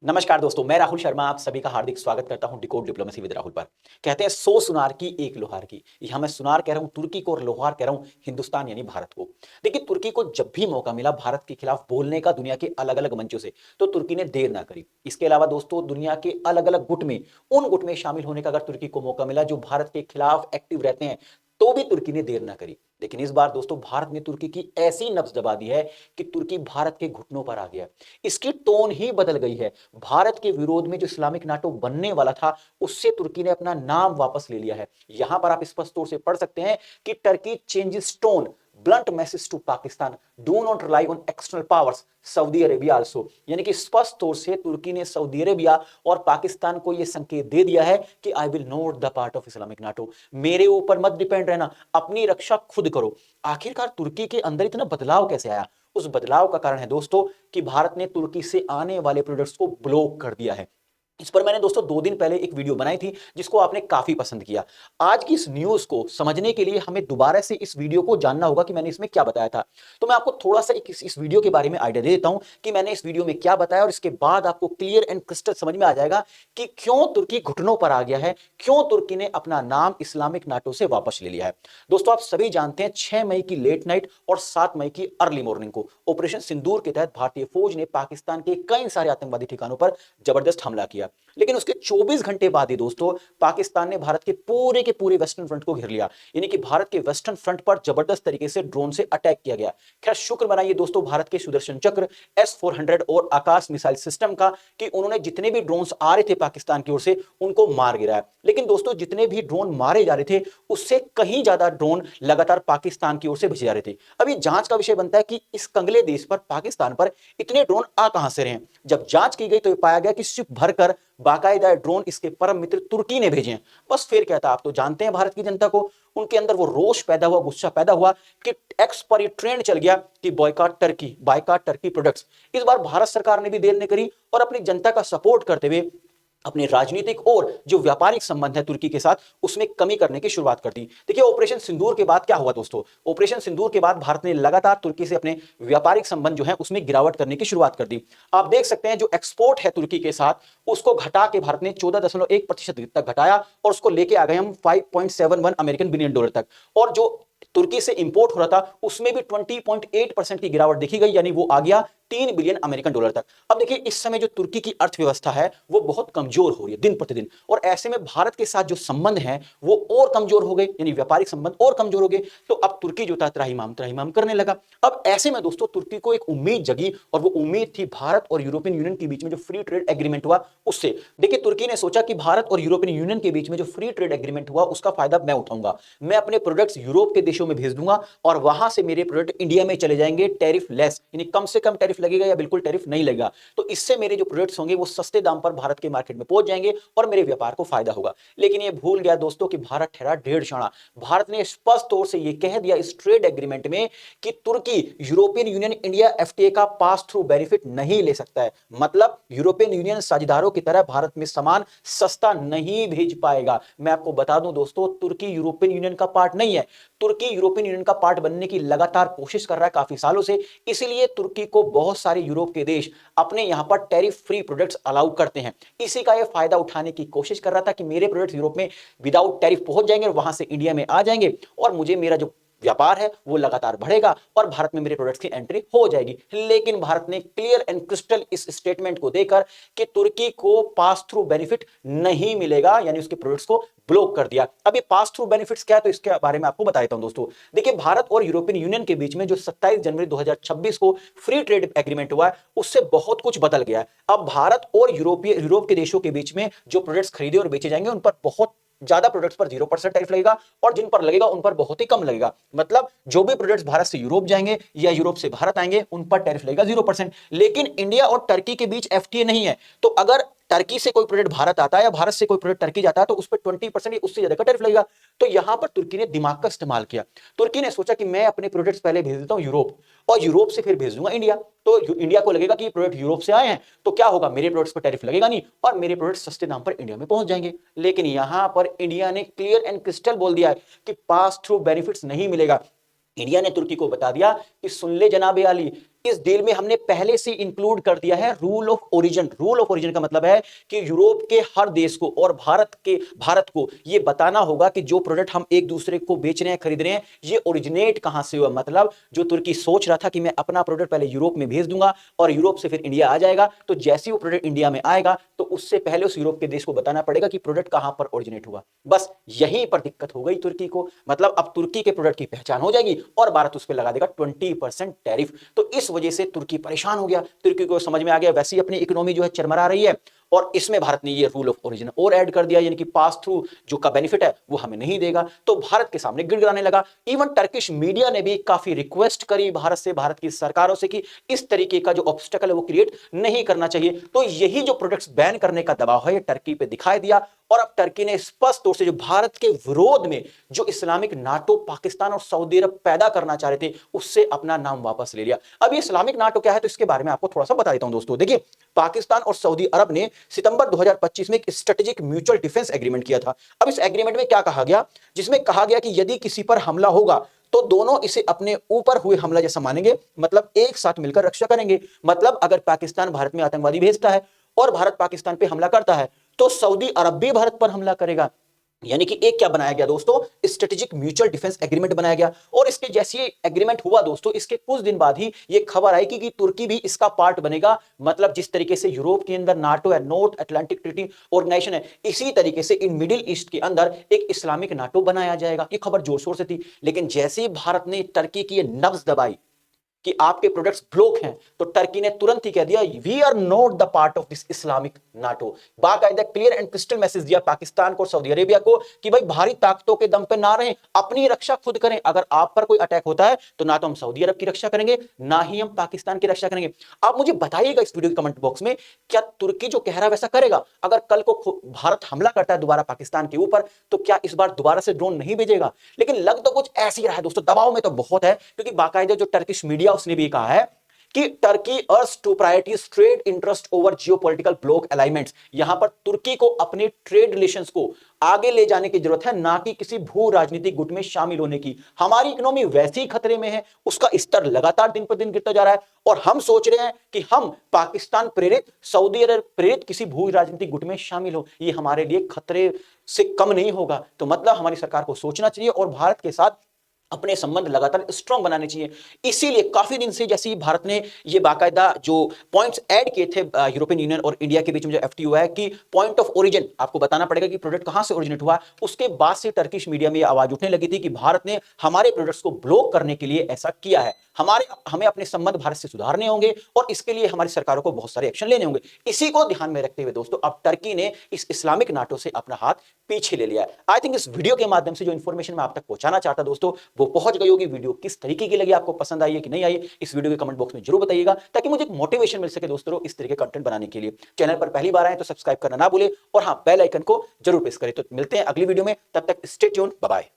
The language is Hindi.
नमस्कार दोस्तों, मैं राहुल शर्मा आप सभी का हार्दिक स्वागत करता हूं डिकोड डिप्लोमेसी विद राहुल पर। कहते हैं 100 सुनार की एक लोहार की। यहां मैं सुनार कह रहा हूं तुर्की को और लोहार कह रहा हूं हिंदुस्तान यानी भारत को। देखिए, तुर्की को जब भी मौका मिला भारत के खिलाफ बोलने का दुनिया के अलग अलग मंचों से, तो तुर्की ने देर ना करी। इसके अलावा दोस्तों, दुनिया के अलग अलग गुट में, उन गुट में शामिल होने का अगर तुर्की को मौका मिला जो भारत के खिलाफ एक्टिव रहते हैं, तो भी तुर्की ने देर ना करी। लेकिन इस बार दोस्तों, भारत ने तुर्की की ऐसी नब्ज दबा दी है कि तुर्की भारत के घुटनों पर आ गया। इसकी टोन ही बदल गई है। भारत के विरोध में जो इस्लामिक नाटो बनने वाला था, उससे तुर्की ने अपना नाम वापस ले लिया है। यहां पर आप स्पष्ट तौर से पढ़ सकते हैं कि Turkey changes tone, blunt message to Pakistan, do not rely on external powers, Saudi Arabia also. यानी कि स्पष्ट तौर से तुर्की ने सऊदी अरेबिया और पाकिस्तान को यह संकेत दे दिया है कि I will not the part of Islamic NATO. मेरे ऊपर मत डिपेंड रहना, अपनी रक्षा खुद करो। आखिरकार तुर्की के अंदर इतना बदलाव कैसे आया? उस बदलाव का कारण है दोस्तों कि भारत ने तुर्की से आने वाले प्रोडक्ट्स को ब्लॉक कर दिया है। इस पर मैंने दोस्तों 2 दिन पहले एक वीडियो बनाई थी जिसको आपने काफी पसंद किया। आज की इस न्यूज को समझने के लिए हमें दोबारा से इस वीडियो को जानना होगा कि मैंने इसमें क्या बताया था। तो मैं आपको थोड़ा सा इस वीडियो के बारे में आइडिया दे देता हूं कि मैंने इस वीडियो में क्या बताया, और इसके बाद आपको क्लियर एंड क्रिस्टल समझ में आ जाएगा कि क्यों तुर्की घुटनों पर आ गया है, क्यों तुर्की ने अपना नाम इस्लामिक नाटो से वापस ले लिया है। दोस्तों, आप सभी जानते हैं 6 मई की लेट नाइट और 7 मई की अर्ली मॉर्निंग को ऑपरेशन सिंदूर के तहत भारतीय फौज ने पाकिस्तान के कई सारे आतंकवादी ठिकानों पर जबरदस्त हमला किया। लेकिन उसके 24 घंटे बाद ही दोस्तों, पाकिस्तान ने भारत के पूरे वेस्टर्न फ्रंट को घेर लिया। यानी कि भारत के वेस्टर्न फ्रंट पर जबरदस्त तरीके से ड्रोन से अटैक किया गया। खैर, शुक्र मनाइए दोस्तों भारत के सुदर्शन चक्र S-400 और आकाश मिसाइल सिस्टम का कि उन्होंने जितने भी ड्रोन्स आ रहे थे पाकिस्तान की ओर से उनको मार गिराया। लेकिन दोस्तों, जितने भी ड्रोन मारे जा रहे थे उससे कहीं ज्यादा ड्रोन लगातार पाकिस्तान की ओर से भेजे जा रहे थे। अब ये जांच का विषय बनता है कि इस कंगले देश पर, पाकिस्तान पर इतने ड्रोन आ कहां से रहे हैं। जब जांच की गई तो ये पाया गया कि शिप भरकर बाकायदा ड्रोन इसके परम मित्र तुर्की ने भेजे हैं। बस फिर क्या था, आप तो जानते हैं भारत की जनता को, उनके अंदर वो रोष पैदा हुआ, गुस्सा पैदा हुआ कि एक्स पर ये ट्रेंड चल गया कि बायकॉट टर्की प्रोडक्ट्स। इस बार भारत सरकार ने भी देर नहीं करी और अपनी जनता का सपोर्ट करते हुए अपने राजनीतिक और जो व्यापारिक संबंध है तुर्की के साथ, उसमें कमी करने की शुरुआत कर दी। देखिए, ऑपरेशन सिंदूर के बाद क्या हुआ दोस्तों? ऑपरेशन सिंदूर के बाद भारत ने लगातार तुर्की से अपने व्यापारिक संबंध जो है उसमें गिरावट करने की शुरुआत कर दी। आप देख सकते हैं जो एक्सपोर्ट है तुर्की के साथ, उसको घटा के भारत ने 14.1% तक घटाया और उसको लेके आ गए हम 5.71 अमेरिकन बिलियन डॉलर तक। और जो तुर्की से इंपोर्ट हो रहा था उसमें भी 20.8% की गिरावट देखी गई, यानी वो आ गया 3 बिलियन अमेरिकन डॉलर तक। अब देखिए, इस समय जो तुर्की की अर्थव्यवस्था है वो बहुत कमजोर हो रही है दिन प्रतिदिन, और ऐसे में भारत के साथ जो संबंध है वो और कमजोर हो गए, यानी व्यापारिक संबंध और कमजोर हो गए। तो अब तुर्की जो था त्राहिमाम करने लगा। अब ऐसे में दोस्तों तुर्की को एक उम्मीद जगी, और वो उम्मीद थी भारत और यूरोपियन यूनियन के बीच में जो फ्री ट्रेड एग्रीमेंट हुआ उससे। देखिए, तुर्की ने सोचा कि भारत और यूरोपियन यूनियन के बीच में जो फ्री ट्रेड एग्रीमेंट हुआ उसका फायदा मैं उठाऊंगा, मैं अपने प्रोडक्ट्स यूरोप के देशों में भेज दूंगा और वहां से मेरे प्रोडक्ट इंडिया में चले जाएंगे टैरिफ लेस, यानी कम से कम टैरिफ लगेगा या बिल्कुल टैरिफ नहीं लगेगा। तो इससे मेरे जो प्रोडक्ट्स होंगे वो सस्ते दाम पर भारत के मार्केट में पहुंच जाएंगे और मेरे व्यापार को फायदा होगा। लेकिन ये भूल गया दोस्तों कि भारत ठहरा डेढ़ क्षणा। भारत ने स्पष्ट तौर से ये कह दिया इस ट्रेड एग्रीमेंट में कि तुर्की यूरोपियन यूनियन इंडिया एफटीए का पास थ्रू बेनिफिट नहीं ले सकता है। मतलब यूरोपियन यूनियन साझेदारों की तरह भारत में सामान सस्ता नहीं भेज पाएगा। मैं आपको बता दूं दोस्तों, तुर्की यूरोपियन यूनियन का पार्ट नहीं है। तुर्की यूरोपियन यूनियन का पार्ट बनने की लगातार कोशिश कर रहा है काफी सालों से। इसीलिए तुर्की को बहुत सारे यूरोप के देश अपने यहां पर टैरिफ फ्री प्रोडक्ट्स अलाउ करते हैं। इसी का यह फायदा उठाने की कोशिश कर रहा था कि मेरे प्रोडक्ट्स यूरोप में विदाउट टैरिफ पहुंच जाएंगे और वहां से इंडिया में आ जाएंगे, और मुझे मेरा जो व्यापार है वो लगातार बढ़ेगा और भारत में मेरे प्रोडक्ट्स की एंट्री हो जाएगी। लेकिन भारत ने क्लियर एंड क्रिस्टल इस स्टेटमेंट को देकर कि तुर्की को पास थ्रू बेनिफिट नहीं मिलेगा, यानी उसके प्रोडक्ट्स को ब्लॉक कर दिया। अब ये पास थ्रू बेनिफिट्स क्या है, तो इसके बारे में आपको बता देता हूं दोस्तों। देखिए, भारत और यूरोपियन यूनियन के बीच में जो 27 जनवरी 2026 को फ्री ट्रेड एग्रीमेंट हुआ है उससे बहुत कुछ बदल गया है। अब भारत और यूरोप के देशों के बीच में जो प्रोडक्ट्स खरीदे और बेचे जाएंगे उन पर बहुत ज्यादा प्रोडक्ट्स पर 0% टैरिफ लगेगा, और जिन पर लगेगा उन पर बहुत ही कम लगेगा। मतलब जो भी प्रोडक्ट्स भारत से यूरोप जाएंगे या यूरोप से भारत आएंगे उन पर टैरिफ लगेगा 0%। लेकिन इंडिया और टर्की के बीच एफटीए नहीं है, तो अगर टर्की से कोई प्रोडक्ट भारत आता है या भारत से कोई प्रोडक्ट टर्की जाता है तो उस पर 20% उससे ज्यादा का टैरिफ लगेगा। तो यहां पर तुर्की ने दिमाग का इस्तेमाल किया। तुर्की ने सोचा कि मैं अपने प्रोडक्ट्स पहले भेज देता हूं यूरोप, और यूरोप से फिर भेज दूंगा इंडिया। तो इंडिया को लगेगा कि ये प्रोडक्ट यूरोप से आए हैं, तो क्या होगा, मेरे प्रोडक्ट्स पर टैरिफ लगेगा नहीं और मेरे प्रोडक्ट सस्ते दाम पर इंडिया में पहुंच जाएंगे। लेकिन यहां पर इंडिया ने क्लियर एंड क्रिस्टल बोल दिया है कि पास थ्रू बेनिफिट्स नहीं मिलेगा। इंडिया ने तुर्की को बता दिया कि सुन ले जनाबे अली, इस डील में हमने पहले से इंक्लूड कर दिया है rule of origin. Rule of origin का मतलब है कि यूरोप के हर देश को और भारत को यह बताना होगा कि जो प्रोडक्ट हम एक दूसरे को बेच रहे हैं, खरीद रहे हैं, ये ओरिजिनेट कहां से हुआ। मतलब जो तुर्की सोच रहा था कि मैं अपना प्रोडक्ट पहले यूरोप में भेज दूंगा और यूरोप से फिर इंडिया आ जाएगा, तो जैसे वो प्रोडक्ट इंडिया में आएगा तो उससे पहले उस यूरोप के देश को बताना पड़ेगा कि प्रोडक्ट कहां पर ओरिजिनेट हुआ। बस यहीं पर दिक्कत हो गई तुर्की को। मतलब अब तुर्की के प्रोडक्ट की पहचान हो जाएगी और भारत उस पर लगा देगा 20% टैरिफ। तो इस वजह से तुर्की परेशान हो गया। तुर्की को समझ में आ गया वैसे ही अपनी इकोनॉमी जो है चरमरा रही है, और इसमें भारत ने ये रूल ऑफ ओरिजिन और ऐड कर दिया, यानी कि पास थ्रू जो का बेनिफिट है वो हमें नहीं देगा। तो भारत के सामने गिड़गिड़ाने लगा। इवन टर्किश मीडिया ने भी काफी रिक्वेस्ट करी भारत से, भारत की सरकारों से, कि इस तरीके का जो ऑब्स्टेकल है वो क्रिएट नहीं करना चाहिए। तो यही जो प्रोडक्ट्स बैन करने का दबाव है ये टर्की पे दिखाई दिया, और अब टर्की ने स्पष्ट तौर से जो भारत के विरोध में जो इस्लामिक नाटो पाकिस्तान और सऊदी अरब पैदा करना चाह रहे थे उससे अपना नाम वापस ले लिया। अब ये इस्लामिक नाटो क्या है तो इसके बारे में आपको थोड़ा सा बता देता हूं दोस्तों। देखिए, पाकिस्तान और सऊदी अरब ने सितंबर 2025 में एक स्ट्रेटेजिक म्यूचुअल डिफेंस एग्रीमेंट किया था। अब इस एग्रीमेंट में क्या कहा गया, जिसमें कहा गया कि यदि किसी पर हमला होगा तो दोनों इसे अपने ऊपर हुए हमला जैसा मानेंगे, मतलब एक साथ मिलकर रक्षा करेंगे। मतलब अगर पाकिस्तान भारत में आतंकवादी भेजता है और भारत पाकिस्तान पे हमला करता है तो सऊदी अरब भी भारत पर हमला करेगा। यानी कि एक क्या बनाया गया दोस्तों, स्ट्रेटेजिक म्यूचुअल डिफेंस एग्रीमेंट बनाया गया। और इसके जैसे एग्रीमेंट हुआ दोस्तों, इसके कुछ दिन बाद ही ये खबर आई कि तुर्की भी इसका पार्ट बनेगा। मतलब जिस तरीके से यूरोप के अंदर नाटो है, नॉर्थ अटलांटिक ट्रीटी ऑर्गेनाइजेशन है, इसी तरीके से इन मिडिल ईस्ट के अंदर एक इस्लामिक नाटो बनाया जाएगा। ये खबर जोर शोर से थी, लेकिन जैसे ही भारत ने टर्की की नब्ज दबाई कि आपके प्रोडक्ट्स ब्लॉक हैं, तो टर्की ने तुरंत ही कह दिया we are not the part of this Islamic NATO. बाकायदा क्लियर एंड क्रिस्टल मैसेज दिया पाकिस्तान को, सऊदी अरेबिया को, कि भाई भारी ताकतों के दम पे ना रहें, अपनी रक्षा खुद करें। अगर आप पर कोई अटैक होता है तो ना तो हम सऊदी अरब की रक्षा करेंगे, ना ही हम पाकिस्तान की रक्षा करेंगे। आप मुझे बताइएगा इस वीडियो के कमेंट बॉक्स में, क्या तुर्की जो कह रहा है वैसा करेगा? अगर कल को भारत हमला करता है दोबारा पाकिस्तान के ऊपर, तो क्या इस बार दोबारा से ड्रोन नहीं भेजेगा? लेकिन लग तो कुछ ऐसे ही रहा है दोस्तों, दबाव में तो बहुत है, क्योंकि बाकायदा जो टर्किश मीडिया उसने भी कहा है कि Turkey urge to priorities trade interest over geopolitical block alignments. यहां पर तुर्की को अपने ट्रेड रिलेशंस को आगे ले जाने की जरूरत है, ना कि किसी भू राजनीतिक गुट में शामिल होने की। हमारी इकोनॉमी वैसे ही खतरे में है, उसका स्तर लगातार दिन पर दिन गिरता जा रहा है, और हम सोच रहे हैं कि हम पाकिस्तान प्रेरित, सऊदी अरब प्रेरित किसी भू राजनीतिक गुट में शामिल हो। ये हमारे लिए खतरे से कम नहीं होगा। तो मतलब हमारी सरकार को सोचना चाहिए और भारत के साथ अपने संबंध लगातार स्ट्रांग बनाने चाहिए। इसीलिए काफी दिन से जैसे ही भारत ने ये बाकायदा जो पॉइंट्स ऐड किए थे यूरोपियन यूनियन और इंडिया के बीच में जो एफटीओ है कि पॉइंट ऑफ ओरिजिन आपको बताना पड़ेगा कि प्रोडक्ट कहां से ओरिजिनेट हुआ, उसके बाद से टर्किश मीडिया में ये आवाज उठने लगी थी कि भारत ने हमारे प्रोडक्ट्स को ब्लॉक करने के लिए ऐसा किया है। हमें अपने संबंध भारत से सुधारने होंगे और इसके लिए हमारी सरकारों को बहुत सारे एक्शन लेने होंगे। इसी को ध्यान में रखते हुए दोस्तों अब टर्की ने इस इस्लामिक नाटो से अपना हाथ पीछे ले लिया है। आई थिंक इस वीडियो के माध्यम से जो इंफॉर्मेशन मैं आप तक पहुंचाना चाहता दोस्तों वो पहुंच गई होगी। वीडियो किस तरीके की लगी, आपको पसंद आई है कि नहीं आई, इस वीडियो के कमेंट बॉक्स में जरूर बताइएगा, ताकि मुझे एक मोटिवेशन मिल सके दोस्तों इस तरह के कंटेंट बनाने के लिए। चैनल पर पहली बार आए तो सब्सक्राइब करना ना भूले और हाँ बेल आइकन को जरूर प्रेस करें। तो मिलते हैं अगली वीडियो में, तब तक स्टे ट्यून्ड, बाय बाय।